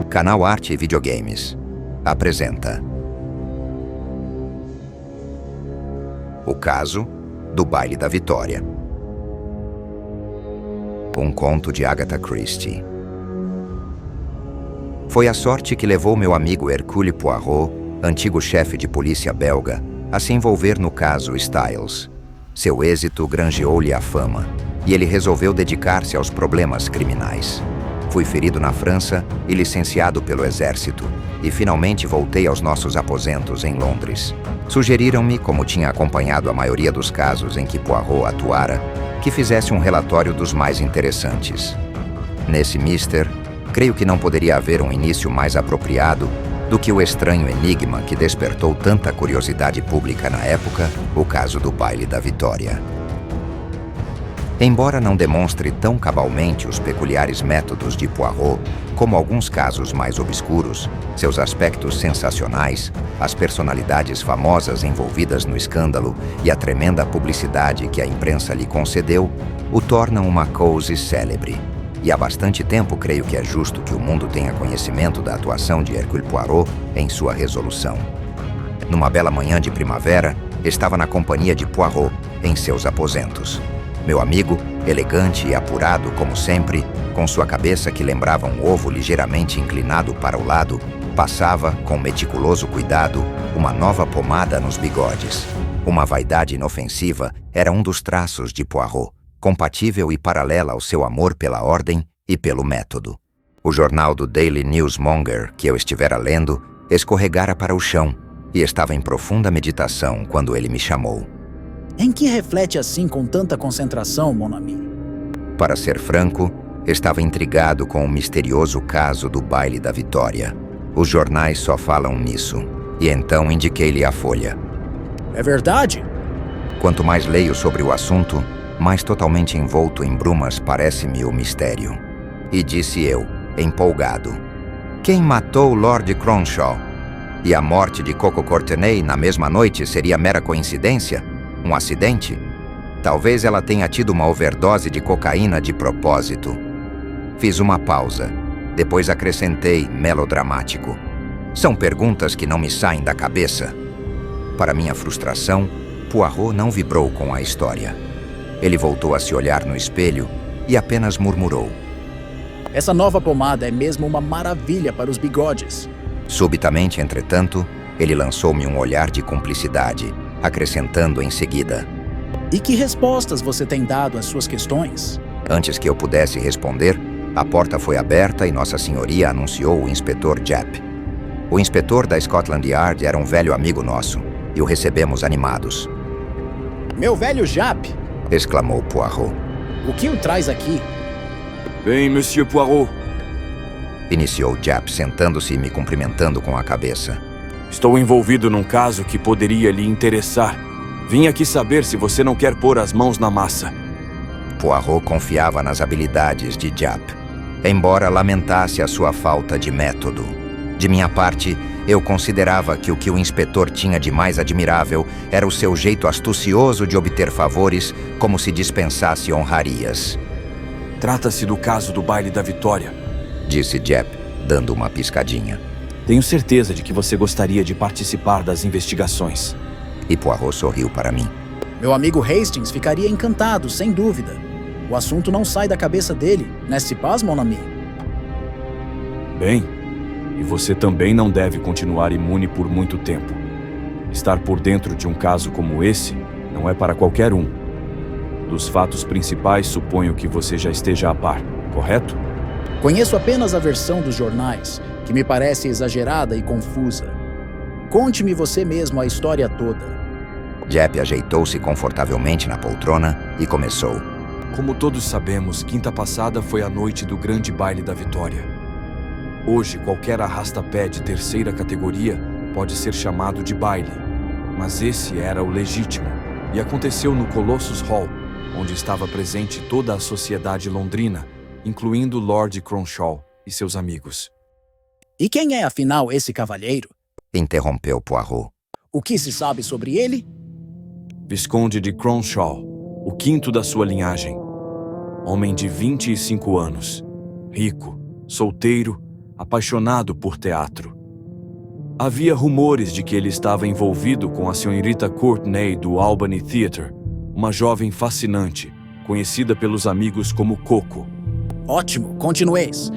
Canal Arte e Videogames apresenta O Caso do Baile da Vitória. Um conto de Agatha Christie. Foi a sorte que levou meu amigo Hercule Poirot, antigo chefe de polícia belga, a se envolver no caso Styles. Seu êxito granjeou-lhe a fama, e ele resolveu dedicar-se aos problemas criminais. Fui ferido na França e licenciado pelo exército, e finalmente voltei aos nossos aposentos em Londres. Sugeriram-me, como tinha acompanhado a maioria dos casos em que Poirot atuara, que fizesse um relatório dos mais interessantes. Nesse mister, creio que não poderia haver um início mais apropriado do que o estranho enigma que despertou tanta curiosidade pública na época, o caso do Baile da Vitória. Embora não demonstre tão cabalmente os peculiares métodos de Poirot, como alguns casos mais obscuros, seus aspectos sensacionais, as personalidades famosas envolvidas no escândalo e a tremenda publicidade que a imprensa lhe concedeu, o tornam uma cause célebre. E há bastante tempo creio que é justo que o mundo tenha conhecimento da atuação de Hercule Poirot em sua resolução. Numa bela manhã de primavera, estava na companhia de Poirot em seus aposentos. Meu amigo, elegante e apurado como sempre, com sua cabeça que lembrava um ovo ligeiramente inclinado para o lado, passava, com meticuloso cuidado, uma nova pomada nos bigodes. Uma vaidade inofensiva era um dos traços de Poirot, compatível e paralela ao seu amor pela ordem e pelo método. O jornal do Daily Newsmonger, que eu estivera lendo, escorregara para o chão e estava em profunda meditação quando ele me chamou. Em que reflete assim com tanta concentração, mon ami? Para ser franco, estava intrigado com o misterioso caso do Baile da Vitória. Os jornais só falam nisso, e então indiquei-lhe a folha. É verdade? Quanto mais leio sobre o assunto, mais totalmente envolto em brumas parece-me o mistério. E disse eu, empolgado: quem matou Lord Cronshaw? E a morte de Coco Courtenay na mesma noite seria mera coincidência? Um acidente? Talvez ela tenha tido uma overdose de cocaína de propósito. Fiz uma pausa. Depois acrescentei, melodramático: são perguntas que não me saem da cabeça. Para minha frustração, Poirot não vibrou com a história. Ele voltou a se olhar no espelho e apenas murmurou: essa nova pomada é mesmo uma maravilha para os bigodes. Subitamente, entretanto, ele lançou-me um olhar de cumplicidade, acrescentando em seguida: e que respostas você tem dado às suas questões? Antes que eu pudesse responder, a porta foi aberta e Nossa Senhoria anunciou o inspetor Japp. O inspetor da Scotland Yard era um velho amigo nosso, e o recebemos animados. Meu velho Japp! Exclamou Poirot. O que o traz aqui? Bem, Monsieur Poirot. Iniciou Japp, sentando-se e me cumprimentando com a cabeça. Estou envolvido num caso que poderia lhe interessar. Vim aqui saber se você não quer pôr as mãos na massa. Poirot confiava nas habilidades de Japp, embora lamentasse a sua falta de método. De minha parte, eu considerava que o que o inspetor tinha de mais admirável era o seu jeito astucioso de obter favores, como se dispensasse honrarias. Trata-se do caso do Baile da Vitória, disse Japp, dando uma piscadinha. Tenho certeza de que você gostaria de participar das investigações. E Poirot sorriu para mim. Meu amigo Hastings ficaria encantado, sem dúvida. O assunto não sai da cabeça dele, n'est-ce pas, mon ami? Bem, e você também não deve continuar imune por muito tempo. Estar por dentro de um caso como esse não é para qualquer um. Dos fatos principais, suponho que você já esteja a par, correto? Conheço apenas a versão dos jornais, que me parece exagerada e confusa. Conte-me você mesmo a história toda. Japp ajeitou-se confortavelmente na poltrona e começou. Como todos sabemos, quinta passada foi a noite do grande Baile da Vitória. Hoje, qualquer arrasta-pé de terceira categoria pode ser chamado de baile, mas esse era o legítimo e aconteceu no Colossus Hall, onde estava presente toda a sociedade londrina, incluindo Lord Cronshaw e seus amigos. E quem é, afinal, esse cavalheiro? Interrompeu Poirot. O que se sabe sobre ele? Visconde de Cronshaw, o quinto da sua linhagem. Homem de 25 anos, rico, solteiro, apaixonado por teatro. Havia rumores de que ele estava envolvido com a senhorita Courtney do Albany Theatre, uma jovem fascinante, conhecida pelos amigos como Coco. Ótimo, continueis.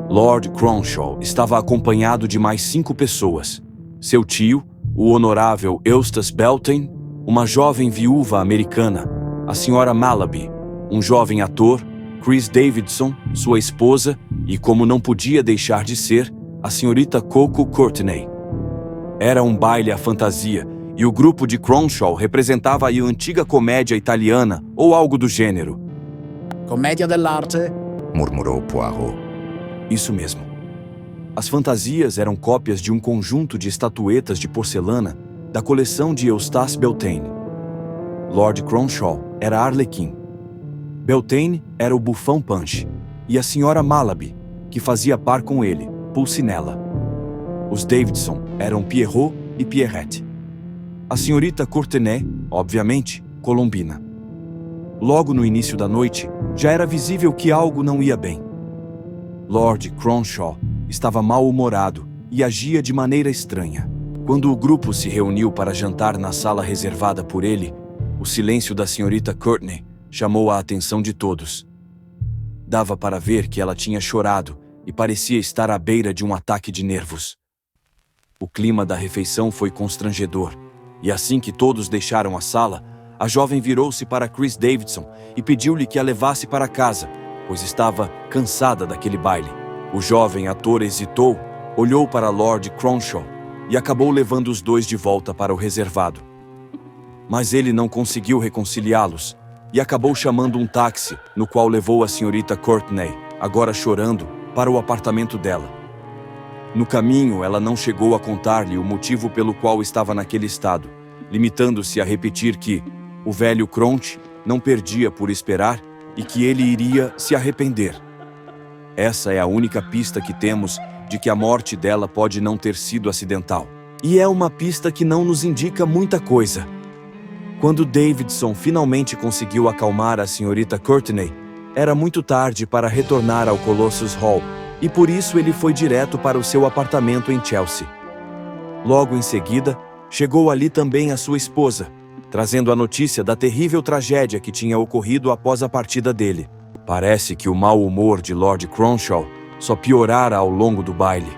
Lord Cronshaw estava acompanhado de mais 5 pessoas. Seu tio, o honorável Eustace Beltane, uma jovem viúva americana, a senhora Malaby, um jovem ator, Chris Davidson, sua esposa e, como não podia deixar de ser, a senhorita Coco Courtney. Era um baile à fantasia e o grupo de Cronshaw representava a antiga comédia italiana ou algo do gênero. Comédia dell'arte? Murmurou Poirot. Isso mesmo. As fantasias eram cópias de um conjunto de estatuetas de porcelana da coleção de Eustace Beltane. Lord Cronshaw era Arlequim. Beltane era o bufão Punch e a senhora Malaby, que fazia par com ele, Pulcinella. Os Davidson eram Pierrot e Pierrette. A senhorita Courtenay, obviamente, Colombina. Logo no início da noite, já era visível que algo não ia bem. Lord Cronshaw estava mal-humorado e agia de maneira estranha. Quando o grupo se reuniu para jantar na sala reservada por ele, o silêncio da senhorita Courtney chamou a atenção de todos. Dava para ver que ela tinha chorado e parecia estar à beira de um ataque de nervos. O clima da refeição foi constrangedor, e assim que todos deixaram a sala, a jovem virou-se para Chris Davidson e pediu-lhe que a levasse para casa, pois estava cansada daquele baile. O jovem ator hesitou, olhou para Lord Cronshaw e acabou levando os dois de volta para o reservado. Mas ele não conseguiu reconciliá-los e acabou chamando um táxi, no qual levou a senhorita Courtney, agora chorando, para o apartamento dela. No caminho, ela não chegou a contar-lhe o motivo pelo qual estava naquele estado, limitando-se a repetir que o velho Cronte não perdia por esperar e que ele iria se arrepender. Essa é a única pista que temos de que a morte dela pode não ter sido acidental. E é uma pista que não nos indica muita coisa. Quando Davidson finalmente conseguiu acalmar a senhorita Courtney, era muito tarde para retornar ao Colossus Hall, e por isso ele foi direto para o seu apartamento em Chelsea. Logo em seguida, chegou ali também a sua esposa, trazendo a notícia da terrível tragédia que tinha ocorrido após a partida dele. Parece que o mau humor de Lord Cronshaw só piorara ao longo do baile.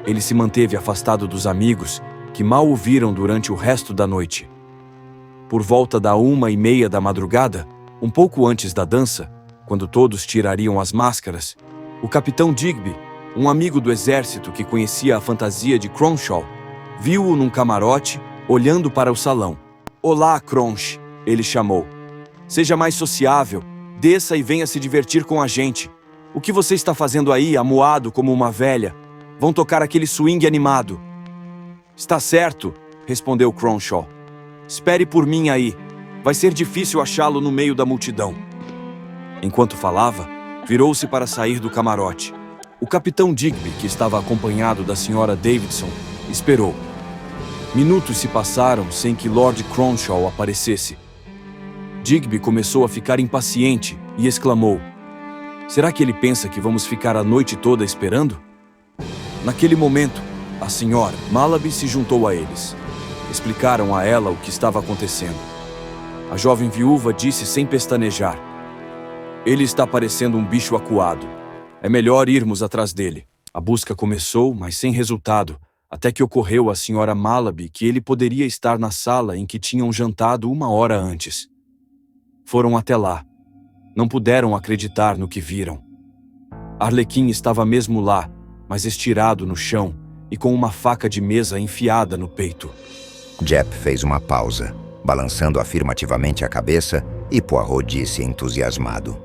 Ele se manteve afastado dos amigos, que mal o viram durante o resto da noite. Por volta da 1:30 da madrugada, um pouco antes da dança, quando todos tirariam as máscaras, o capitão Digby, um amigo do exército que conhecia a fantasia de Cronshaw, viu-o num camarote, olhando para o salão. "Olá, Cronch", ele chamou. "Seja mais sociável, desça e venha se divertir com a gente. O que você está fazendo aí, amuado como uma velha? Vão tocar aquele swing animado." "Está certo", respondeu Cronshaw. "Espere por mim aí. Vai ser difícil achá-lo no meio da multidão." Enquanto falava, virou-se para sair do camarote. O capitão Digby, que estava acompanhado da senhora Davidson, esperou. Minutos se passaram sem que Lord Cronshaw aparecesse. Digby começou a ficar impaciente e exclamou: "Será que ele pensa que vamos ficar a noite toda esperando?" Naquele momento, a senhora Malaby se juntou a eles. Explicaram a ela o que estava acontecendo. A jovem viúva disse sem pestanejar: "Ele está parecendo um bicho acuado. É melhor irmos atrás dele." A busca começou, mas sem resultado, até que ocorreu à senhora Malaby que ele poderia estar na sala em que tinham jantado 1 hora antes. Foram até lá. Não puderam acreditar no que viram. Arlequim estava mesmo lá, mas estirado no chão e com uma faca de mesa enfiada no peito. Jep fez uma pausa, balançando afirmativamente a cabeça, e Poirot disse entusiasmado: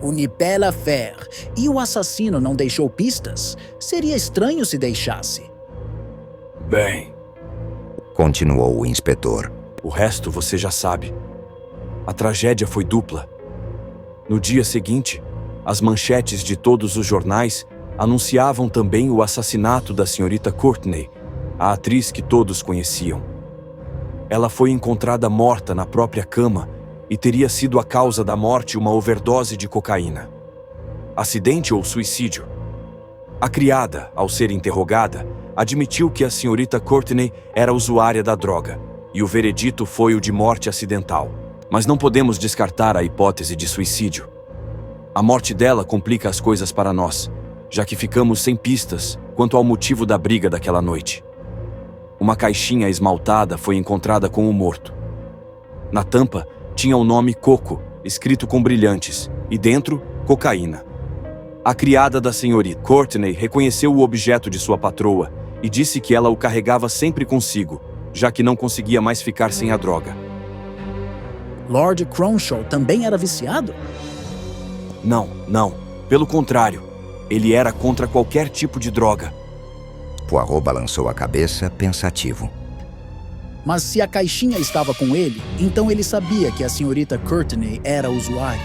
Une belle affaire. E o assassino não deixou pistas? Seria estranho se deixasse. "Bem", continuou o inspetor, "o resto você já sabe. A tragédia foi dupla. No dia seguinte, as manchetes de todos os jornais anunciavam também o assassinato da senhorita Courtney, a atriz que todos conheciam. Ela foi encontrada morta na própria cama e teria sido a causa da morte uma overdose de cocaína. Acidente ou suicídio? A criada, ao ser interrogada, admitiu que a senhorita Courtney era usuária da droga, e o veredito foi o de morte acidental. Mas não podemos descartar a hipótese de suicídio. A morte dela complica as coisas para nós, já que ficamos sem pistas quanto ao motivo da briga daquela noite. Uma caixinha esmaltada foi encontrada com o morto. Na tampa, tinha o nome Coco, escrito com brilhantes, e dentro, cocaína. A criada da senhorita Courtney reconheceu o objeto de sua patroa e disse que ela o carregava sempre consigo, já que não conseguia mais ficar sem a droga. Lord Cronshaw também era viciado? Não. Pelo contrário, ele era contra qualquer tipo de droga. Poirot balançou a cabeça, pensativo. Mas se a caixinha estava com ele, então ele sabia que a senhorita Courtney era usuária.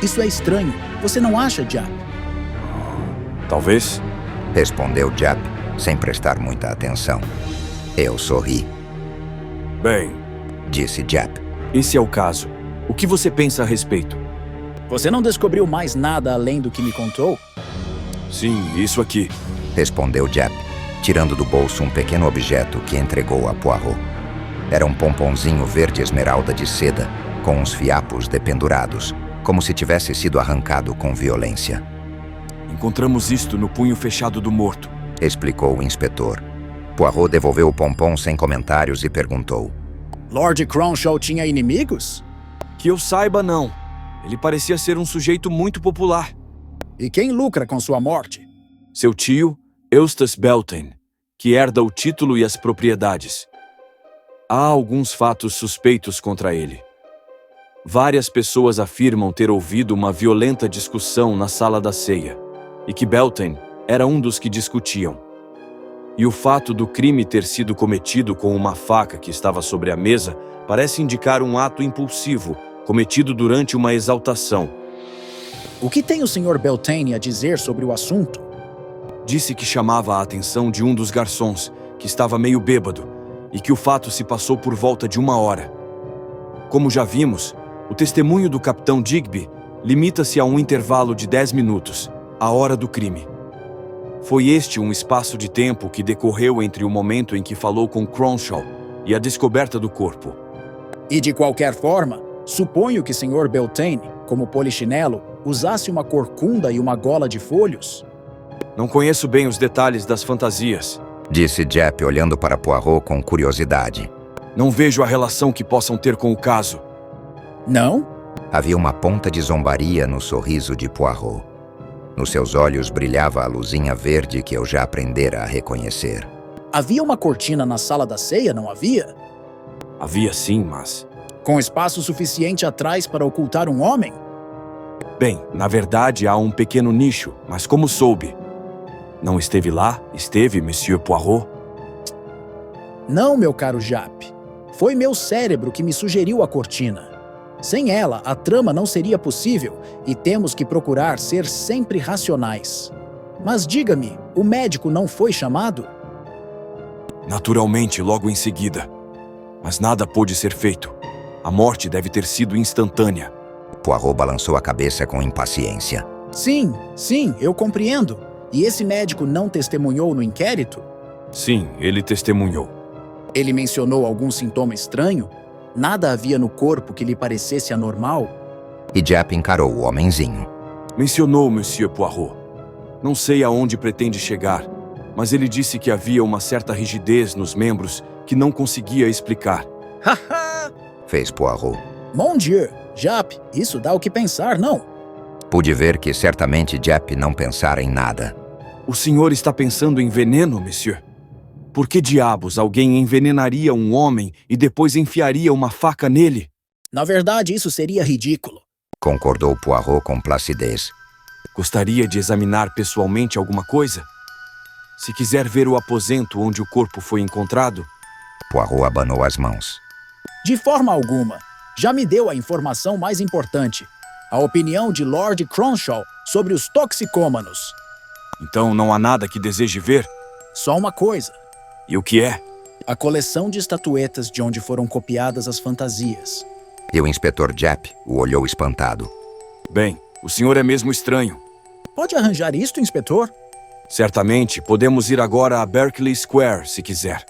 Isso é estranho, você não acha, Japp? Talvez, respondeu Japp, sem prestar muita atenção. Eu sorri. Bem, disse Japp. Esse é o caso. O que você pensa a respeito? Você não descobriu mais nada além do que me contou? Sim, isso aqui, respondeu Japp, tirando do bolso um pequeno objeto que entregou a Poirot. Era um pomponzinho verde esmeralda de seda, com uns fiapos dependurados, como se tivesse sido arrancado com violência. Encontramos isto no punho fechado do morto, explicou o inspetor. Poirot devolveu o pompom sem comentários e perguntou. Lord Cronshaw tinha inimigos? Que eu saiba, não. Ele parecia ser um sujeito muito popular. E quem lucra com sua morte? Seu tio, Eustace Beltane, que herda o título e as propriedades. Há alguns fatos suspeitos contra ele. Várias pessoas afirmam ter ouvido uma violenta discussão na sala da ceia, e que Beltane era um dos que discutiam. E o fato do crime ter sido cometido com uma faca que estava sobre a mesa parece indicar um ato impulsivo, cometido durante uma exaltação. O que tem o Sr. Beltane a dizer sobre o assunto? Disse que chamava a atenção de um dos garçons, que estava meio bêbado, e que o fato se passou por volta de 1 hora. Como já vimos, o testemunho do capitão Digby limita-se a um intervalo de 10 minutos, a hora do crime. Foi este um espaço de tempo que decorreu entre o momento em que falou com Cronshaw e a descoberta do corpo. E de qualquer forma, suponho que Sr. Beltane, como polichinelo, usasse uma corcunda e uma gola de folhos. Não conheço bem os detalhes das fantasias, disse Japp olhando para Poirot com curiosidade. Não vejo a relação que possam ter com o caso. Não? Havia uma ponta de zombaria no sorriso de Poirot. Nos seus olhos brilhava a luzinha verde que eu já aprendera a reconhecer. Havia uma cortina na sala da ceia, não havia? Havia sim, mas... Com espaço suficiente atrás para ocultar um homem? Bem, na verdade há um pequeno nicho, mas como soube? Não esteve lá? Esteve, Monsieur Poirot? Não, meu caro Japp. Foi meu cérebro que me sugeriu a cortina. Sem ela, a trama não seria possível e temos que procurar ser sempre racionais. Mas diga-me, o médico não foi chamado? Naturalmente, logo em seguida. Mas nada pôde ser feito. A morte deve ter sido instantânea. Poirot balançou a cabeça com impaciência. Sim, eu compreendo. E esse médico não testemunhou no inquérito? Sim, ele testemunhou. Ele mencionou algum sintoma estranho? Nada havia no corpo que lhe parecesse anormal? E Japp encarou o homenzinho. Mencionou, Monsieur Poirot. Não sei aonde pretende chegar, mas ele disse que havia uma certa rigidez nos membros que não conseguia explicar. Haha! Fez Poirot. Mon Dieu, Japp, isso dá o que pensar, não? Pude ver que certamente Japp não pensara em nada. O senhor está pensando em veneno, monsieur? Por que diabos alguém envenenaria um homem e depois enfiaria uma faca nele? Na verdade, isso seria ridículo. Concordou Poirot com placidez. Gostaria de examinar pessoalmente alguma coisa? Se quiser ver o aposento onde o corpo foi encontrado... Poirot abanou as mãos. De forma alguma. Já me deu a informação mais importante. A opinião de Lord Cronshaw sobre os toxicômanos. Então não há nada que deseje ver? Só uma coisa. E o que é? A coleção de estatuetas de onde foram copiadas as fantasias. E o inspetor Japp o olhou espantado. Bem, o senhor é mesmo estranho. Pode arranjar isto, inspetor? Certamente, podemos ir agora a Berkeley Square, se quiser.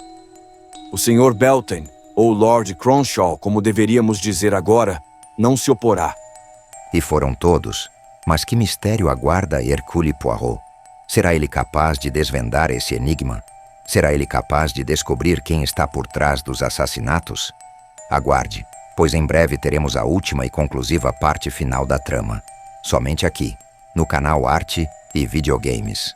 O Sr. Belton, ou Lord Cronshaw, como deveríamos dizer agora, não se oporá. E foram todos. Mas que mistério aguarda Hercule Poirot? Será ele capaz de desvendar esse enigma? Será ele capaz de descobrir quem está por trás dos assassinatos? Aguarde, pois em breve teremos a última e conclusiva parte final da trama. Somente aqui, no canal Arte e Videogames.